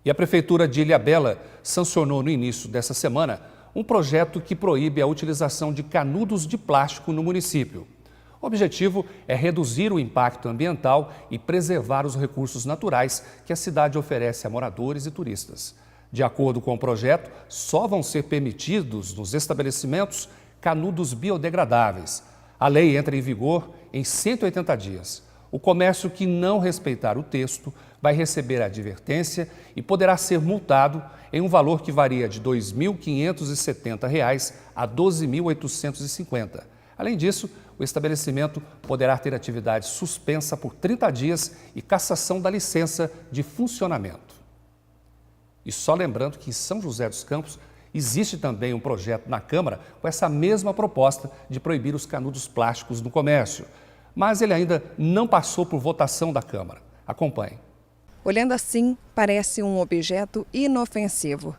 E a Prefeitura de Ilhabela sancionou no início dessa semana um projeto que proíbe a utilização de canudos de plástico no município. O objetivo é reduzir o impacto ambiental e preservar os recursos naturais que a cidade oferece a moradores e turistas. De acordo com o projeto, só vão ser permitidos nos estabelecimentos canudos biodegradáveis. A lei entra em vigor em 180 dias. O comércio que não respeitar o texto vai receber advertência e poderá ser multado em um valor que varia de R$ 2.570 a R$ 12.850. Além disso, o estabelecimento poderá ter atividade suspensa por 30 dias e cassação da licença de funcionamento. E só lembrando que em São José dos Campos existe também um projeto na Câmara com essa mesma proposta de proibir os canudos plásticos no comércio. Mas ele ainda não passou por votação da Câmara. Acompanhe. Olhando assim, parece um objeto inofensivo.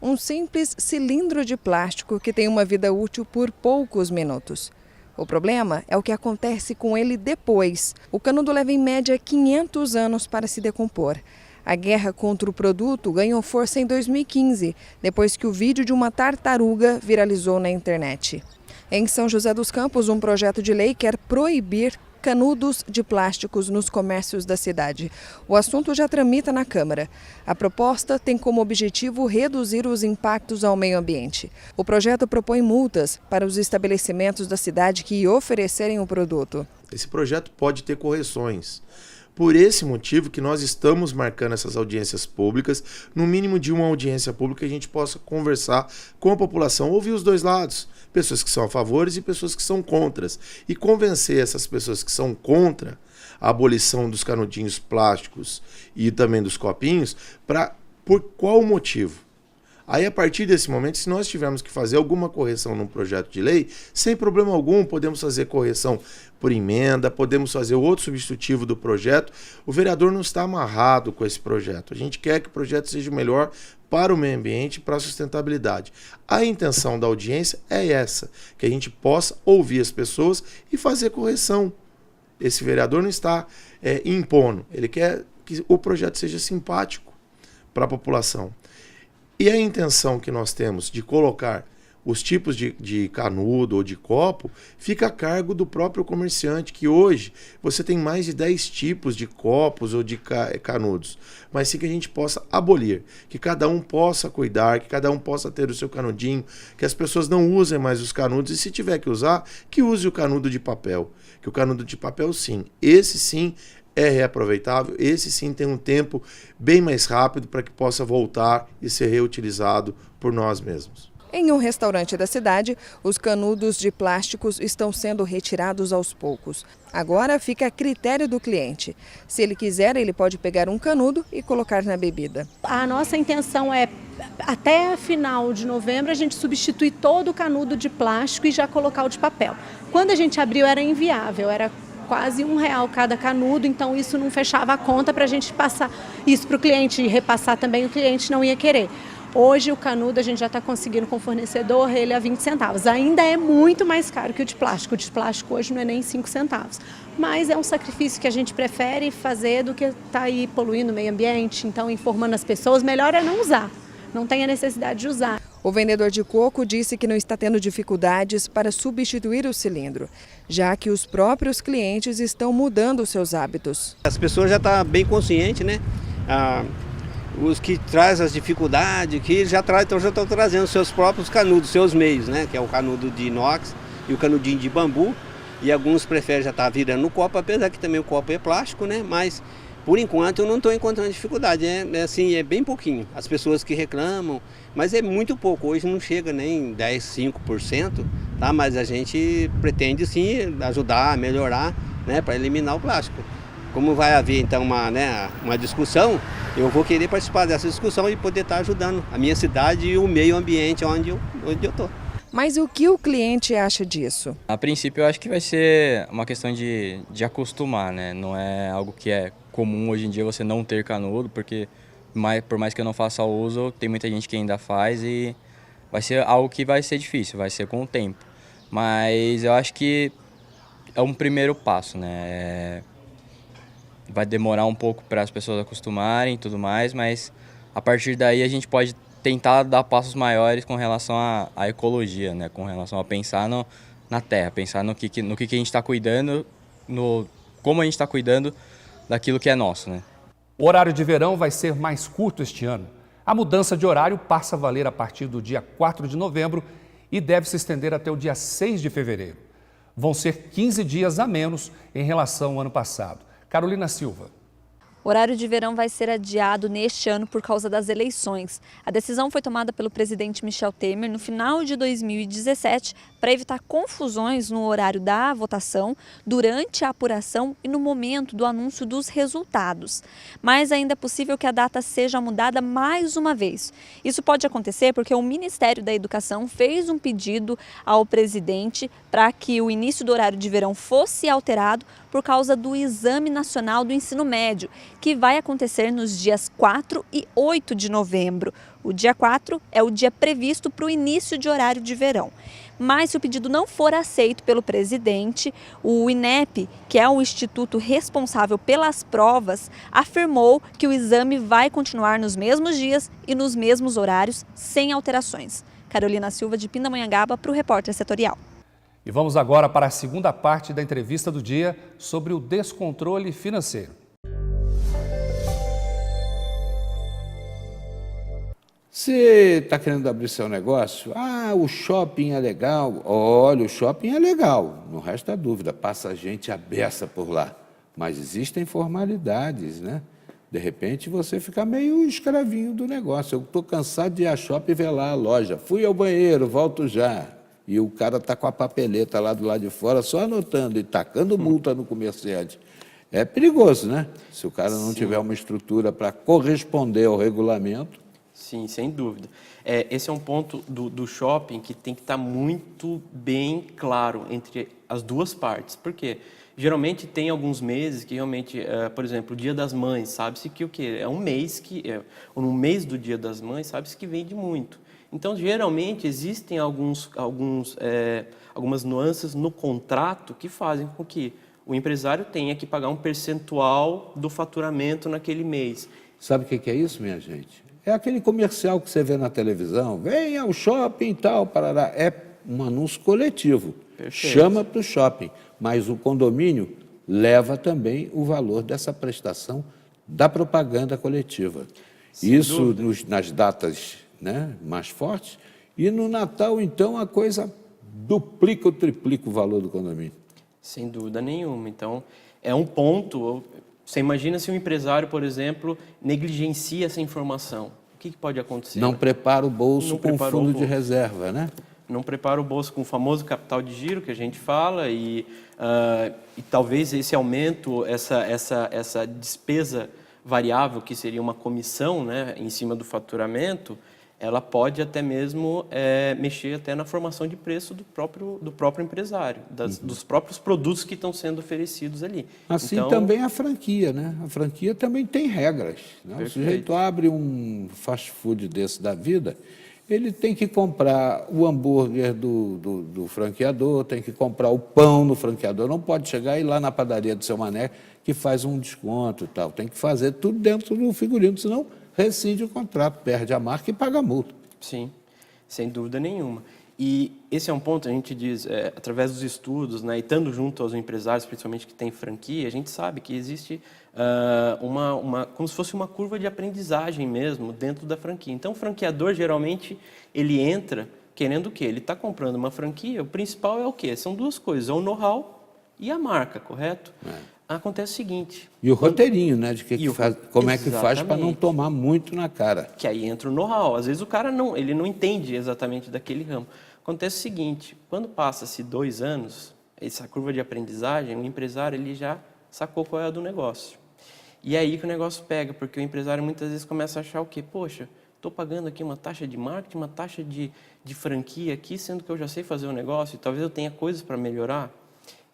Um simples cilindro de plástico que tem uma vida útil por poucos minutos. O problema é o que acontece com ele depois. O canudo leva em média 500 anos para se decompor. A guerra contra o produto ganhou força em 2015, depois que o vídeo de uma tartaruga viralizou na internet. Em São José dos Campos, um projeto de lei quer proibir canudos de plásticos nos comércios da cidade. O assunto já tramita na Câmara. A proposta tem como objetivo reduzir os impactos ao meio ambiente. O projeto propõe multas para os estabelecimentos da cidade que oferecerem o produto. Esse projeto pode ter correções. Por esse motivo que nós estamos marcando essas audiências públicas, no mínimo de uma audiência pública, que a gente possa conversar com a população, ouvir os dois lados, pessoas que são a favor e pessoas que são contras, e convencer essas pessoas que são contra a abolição dos canudinhos plásticos e também dos copinhos, por qual motivo. Aí, a partir desse momento, se nós tivermos que fazer alguma correção num projeto de lei, sem problema algum, podemos fazer correção por emenda, podemos fazer outro substitutivo do projeto. O vereador não está amarrado com esse projeto. A gente quer que o projeto seja o melhor para o meio ambiente e para a sustentabilidade. A intenção da audiência é essa, que a gente possa ouvir as pessoas e fazer correção. Esse vereador não está impondo, ele quer que o projeto seja simpático para a população. E a intenção que nós temos de colocar os tipos de canudo ou de copo fica a cargo do próprio comerciante, que hoje você tem mais de 10 tipos de copos ou de canudos, mas sim que a gente possa abolir, que cada um possa cuidar, que cada um possa ter o seu canudinho, que as pessoas não usem mais os canudos e se tiver que usar, que use o canudo de papel, que o canudo de papel sim, esse sim é reaproveitável, esse sim tem um tempo bem mais rápido para que possa voltar e ser reutilizado por nós mesmos. Em um restaurante da cidade, os canudos de plásticos estão sendo retirados aos poucos. Agora fica a critério do cliente. Se ele quiser, ele pode pegar um canudo e colocar na bebida. A nossa intenção é, até final de novembro, a gente substituir todo o canudo de plástico e já colocar o de papel. Quando a gente abriu era inviável, era quase R$1 cada canudo, então isso não fechava a conta para a gente passar isso para o cliente e repassar também, o cliente não ia querer. Hoje o canudo a gente já está conseguindo com o fornecedor, ele a 20 centavos. Ainda é muito mais caro que o de plástico. O de plástico hoje não é nem 5 centavos. Mas é um sacrifício que a gente prefere fazer do que estar aí poluindo o meio ambiente, então informando as pessoas, melhor é não usar, não tem a necessidade de usar. O vendedor de coco disse que não está tendo dificuldades para substituir o cilindro, já que os próprios clientes estão mudando seus hábitos. As pessoas já estão bem conscientes, né? Os que trazem as dificuldades, que já estão trazendo seus próprios canudos, seus meios, né? Que é o canudo de inox e o canudinho de bambu. E alguns preferem já estar virando no copo, apesar que também o copo é plástico, né? Mas por enquanto eu não estou encontrando dificuldade, assim, é bem pouquinho. As pessoas que reclamam, mas é muito pouco, hoje não chega nem 10, 5%, tá? Mas a gente pretende sim ajudar, melhorar, né? Para eliminar o plástico. Como vai haver então uma discussão, eu vou querer participar dessa discussão e poder estar ajudando a minha cidade e o meio ambiente onde eu estou. Mas o que o cliente acha disso? A princípio eu acho que vai ser uma questão de acostumar, né? Não é algo que é comum hoje em dia você não ter canudo, porque por mais que eu não faça uso, tem muita gente que ainda faz e vai ser algo que vai ser difícil, vai ser com o tempo. Mas eu acho que é um primeiro passo, né? Vai demorar um pouco para as pessoas acostumarem e tudo mais, mas a partir daí a gente pode tentar dar passos maiores com relação à ecologia, né? Com relação a pensar na terra, pensar no que a gente está cuidando, como a gente está cuidando daquilo que é nosso, né? O horário de verão vai ser mais curto este ano. A mudança de horário passa a valer a partir do dia 4 de novembro e deve se estender até o dia 6 de fevereiro. Vão ser 15 dias a menos em relação ao ano passado. Carolina Silva. O horário de verão vai ser adiado neste ano por causa das eleições. A decisão foi tomada pelo presidente Michel Temer no final de 2017 para evitar confusões no horário da votação, durante a apuração e no momento do anúncio dos resultados. Mas ainda é possível que a data seja mudada mais uma vez. Isso pode acontecer porque o Ministério da Educação fez um pedido ao presidente para que o início do horário de verão fosse alterado por causa do Exame Nacional do Ensino Médio, que vai acontecer nos dias 4 e 8 de novembro. O dia 4 é o dia previsto para o início de horário de verão. Mas se o pedido não for aceito pelo presidente, o INEP, que é o instituto responsável pelas provas, afirmou que o exame vai continuar nos mesmos dias e nos mesmos horários, sem alterações. Carolina Silva, de Pindamonhangaba, para o Repórter Setorial. E vamos agora para a segunda parte da entrevista do dia sobre o descontrole financeiro. Você está querendo abrir seu negócio? O shopping é legal. Olha, o shopping é legal, não resta dúvida, passa gente à beça por lá. Mas existem formalidades, né? De repente você fica meio escravinho do negócio. Eu estou cansado de ir a shopping e ver lá a loja. Fui ao banheiro, volto já. E o cara está com a papeleta lá do lado de fora, só anotando e tacando multa no comerciante. É perigoso, né? Se o cara não tiver uma estrutura para corresponder ao regulamento. Sim, sem dúvida. Esse é um ponto do shopping que tem que estar muito bem claro entre as duas partes. Por quê? Geralmente tem alguns meses que realmente, por exemplo, o Dia das Mães, sabe-se que o quê? É um mês ou no mês do Dia das Mães, sabe-se que vende muito. Então, geralmente, existem algumas nuances no contrato que fazem com que o empresário tenha que pagar um percentual do faturamento naquele mês. Sabe o que é isso, minha gente? É aquele comercial que você vê na televisão, venha ao shopping e tal, parará. É um anúncio coletivo. Perfeito. Chama para o shopping, mas o condomínio leva também o valor dessa prestação da propaganda coletiva. Sem isso nas datas, né, mais fortes, e no Natal, então, a coisa duplica ou triplica o valor do condomínio. Sem dúvida nenhuma. Então, é um ponto. Você imagina se um empresário, por exemplo, negligencia essa informação. O que pode acontecer? Não prepara o bolso com fundo de reserva, né? Não prepara o bolso com o famoso capital de giro que a gente fala e talvez esse aumento, essa despesa variável, que seria uma comissão, né, em cima do faturamento, ela pode até mesmo mexer até na formação de preço do próprio empresário, dos próprios produtos que estão sendo oferecidos ali. Assim então, também a franquia, né? A franquia também tem regras, né? O sujeito abre um fast food desse da vida, ele tem que comprar o hambúrguer do franqueador, tem que comprar o pão no franqueador, não pode chegar e ir lá na padaria do seu Mané que faz um desconto e tal, tem que fazer tudo dentro do figurino, senão rescinde o contrato, perde a marca e paga a multa. Sim, sem dúvida nenhuma. E esse é um ponto, a gente diz, através dos estudos, né, e estando junto aos empresários, principalmente que têm franquia, a gente sabe que existe como se fosse uma curva de aprendizagem mesmo dentro da franquia. Então, o franqueador, geralmente, ele entra querendo o quê? Ele está comprando uma franquia, o principal é o quê? São duas coisas, é o know-how e a marca, correto? Acontece o seguinte... E o roteirinho, né? De como é que faz para não tomar muito na cara. Que aí entra o know-how. Às vezes o cara ele não entende exatamente daquele ramo. Acontece o seguinte, quando passa-se 2 anos, essa curva de aprendizagem, o empresário ele já sacou qual é a do negócio. E é aí que o negócio pega, porque o empresário muitas vezes começa a achar o quê? Poxa, estou pagando aqui uma taxa de marketing, uma taxa de franquia aqui, sendo que eu já sei fazer o negócio e talvez eu tenha coisas para melhorar.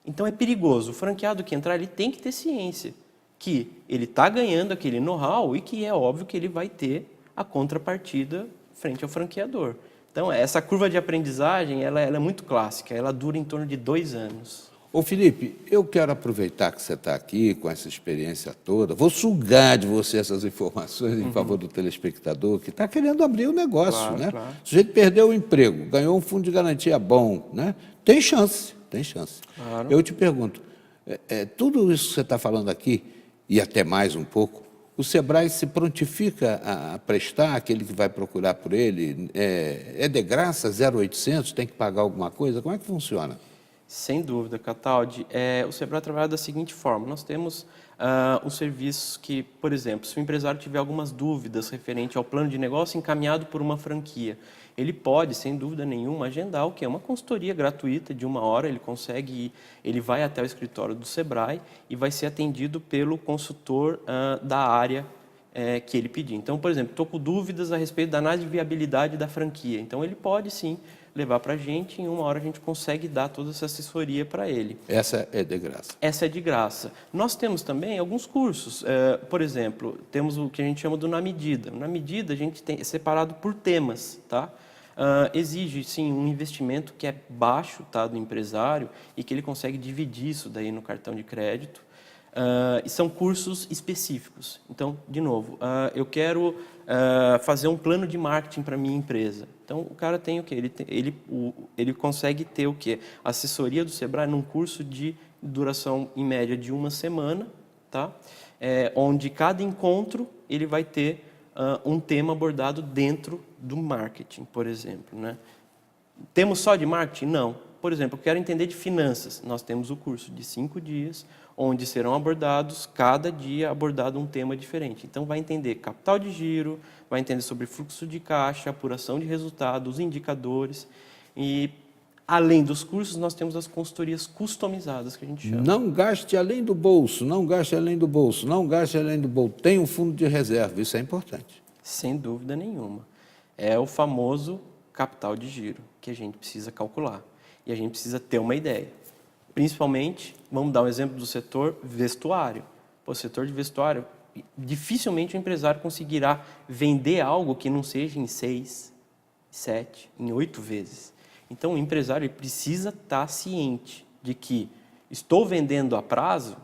Então é perigoso. O franqueado que entrar, ele tem que ter ciência que ele está ganhando aquele know-how e que é óbvio que ele vai ter a contrapartida frente ao franqueador. Então essa curva de aprendizagem ela é muito clássica, ela dura em torno de 2 anos. Ô Felipe, eu quero aproveitar que você está aqui com essa experiência toda, vou sugar de você essas informações em favor do telespectador que está querendo abrir o negócio, Claro, né? claro. O sujeito perdeu o emprego, ganhou um fundo de garantia bom, né? Tem chance, tem chance. Claro. Eu te pergunto, tudo isso que você está falando aqui, e até mais um pouco, o Sebrae se prontifica a prestar aquele que vai procurar por ele? É de graça, 0800, tem que pagar alguma coisa? Como é que funciona? Sem dúvida, Cataldi. O Sebrae trabalha da seguinte forma: nós temos um serviço que, por exemplo, se o empresário tiver algumas dúvidas referente ao plano de negócio encaminhado por uma franquia, ele pode, sem dúvida nenhuma, agendar o que é uma consultoria gratuita de 1 hora, ele consegue ir, ele vai até o escritório do Sebrae e vai ser atendido pelo consultor da área que ele pedir. Então, por exemplo, estou com dúvidas a respeito da análise de viabilidade da franquia. Então, ele pode, sim, levar para a gente, em 1 hora a gente consegue dar toda essa assessoria para ele. Essa é de graça? Essa é de graça. Nós temos também alguns cursos, por exemplo, temos o que a gente chama do Na Medida. Na Medida a gente é separado por temas, tá? Exige, sim, um investimento que é baixo, tá, do empresário e que ele consegue dividir isso daí no cartão de crédito. E são cursos específicos. Então, de novo, eu quero fazer um plano de marketing para a minha empresa. Então, o cara tem o quê? Ele consegue ter o quê? Assessoria do Sebrae num curso de duração, em média, de 1 semana, tá? Onde cada encontro ele vai ter um tema abordado dentro do marketing, por exemplo, né? Temos só de marketing? Não. Por exemplo, eu quero entender de finanças. Nós temos o curso de 5 dias, onde serão abordados, cada dia abordado um tema diferente. Então, vai entender capital de giro, vai entender sobre fluxo de caixa, apuração de resultados, indicadores. E, além dos cursos, nós temos as consultorias customizadas, que a gente chama. Não gaste além do bolso, não gaste além do bolso, não gaste além do bolso. Tem um fundo de reserva, isso é importante. Sem dúvida nenhuma. É o famoso capital de giro, que a gente precisa calcular. E a gente precisa ter uma ideia. Principalmente, vamos dar um exemplo do setor vestuário. O setor de vestuário, dificilmente o empresário conseguirá vender algo que não seja em 6, 7, em 8 vezes. Então, o empresário precisa estar ciente de que estou vendendo a prazo,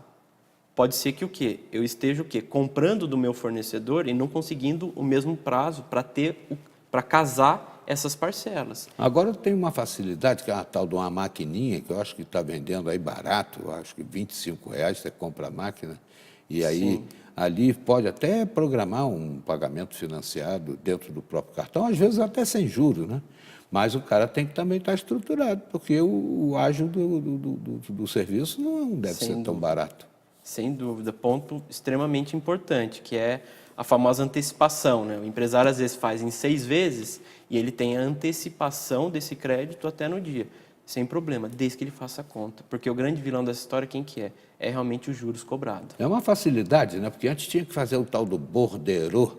pode ser que o quê? Eu esteja o quê? Comprando do meu fornecedor e não conseguindo o mesmo prazo para casar essas parcelas. Agora tem uma facilidade, que é uma tal de uma maquininha, que eu acho que está vendendo aí barato, eu acho que R$25 você compra a máquina, e aí sim, ali pode até programar um pagamento financiado dentro do próprio cartão, às vezes até sem juros, né? Mas o cara tem que também estar estruturado, porque o ágio do serviço não deve ser tão barato. Sem dúvida. Ponto extremamente importante, que é a famosa antecipação, né? O empresário, às vezes, faz em 6 vezes e ele tem a antecipação desse crédito até no dia. Sem problema, desde que ele faça a conta. Porque o grande vilão dessa história, quem que é? É realmente os juros cobrados. É uma facilidade, né? Porque antes tinha que fazer o tal do borderô,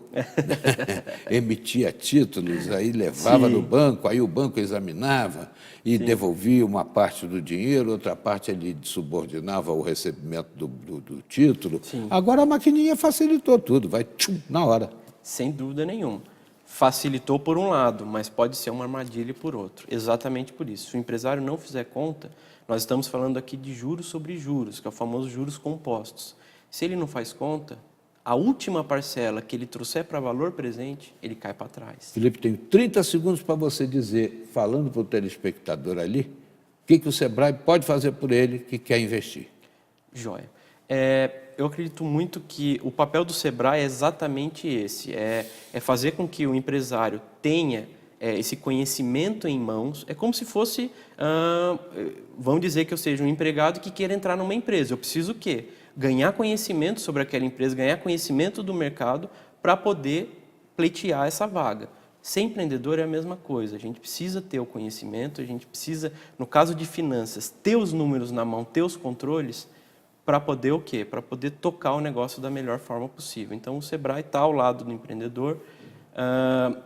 emitia títulos, aí levava no banco, aí o banco examinava e devolvia uma parte do dinheiro, outra parte ele subordinava o recebimento do título. Sim. Agora a maquininha facilitou tudo, vai na hora. Sem dúvida nenhuma. Facilitou por um lado, mas pode ser uma armadilha por outro. Exatamente por isso. Se o empresário não fizer conta, nós estamos falando aqui de juros sobre juros, que é o famoso juros compostos. Se ele não faz conta, a última parcela que ele trouxer para valor presente, ele cai para trás. Felipe, tenho 30 segundos para você dizer, falando para o telespectador ali, o que o Sebrae pode fazer por ele que quer investir. Joia. Eu acredito muito que o papel do Sebrae é exatamente esse, é fazer com que o empresário tenha esse conhecimento em mãos. É como se fosse, vamos dizer que eu seja um empregado que queira entrar numa empresa. Eu preciso o quê? Ganhar conhecimento sobre aquela empresa, ganhar conhecimento do mercado para poder pleitear essa vaga. Ser empreendedor é a mesma coisa, a gente precisa ter o conhecimento, a gente precisa, no caso de finanças, ter os números na mão, ter os controles, para poder o quê? Para poder tocar o negócio da melhor forma possível. Então, o Sebrae está ao lado do empreendedor.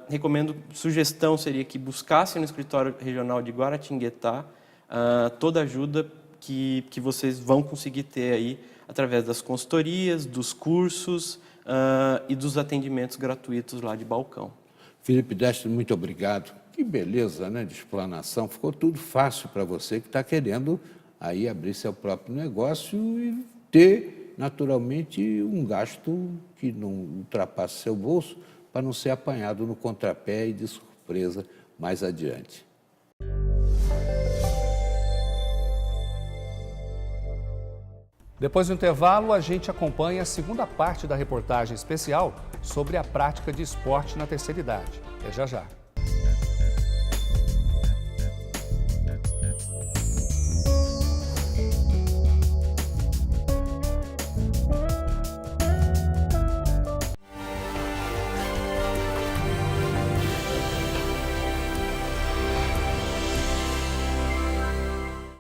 Recomendo, sugestão seria que buscassem no escritório regional de Guaratinguetá toda a ajuda que vocês vão conseguir ter aí através das consultorias, dos cursos e dos atendimentos gratuitos lá de balcão. Felipe Destre, muito obrigado. Que beleza, né, de explanação. Ficou tudo fácil para você que está querendo aí abrir seu próprio negócio e ter, naturalmente, um gasto que não ultrapasse seu bolso para não ser apanhado no contrapé e de surpresa mais adiante. Depois do intervalo, a gente acompanha a segunda parte da reportagem especial sobre a prática de esporte na terceira idade. É já já.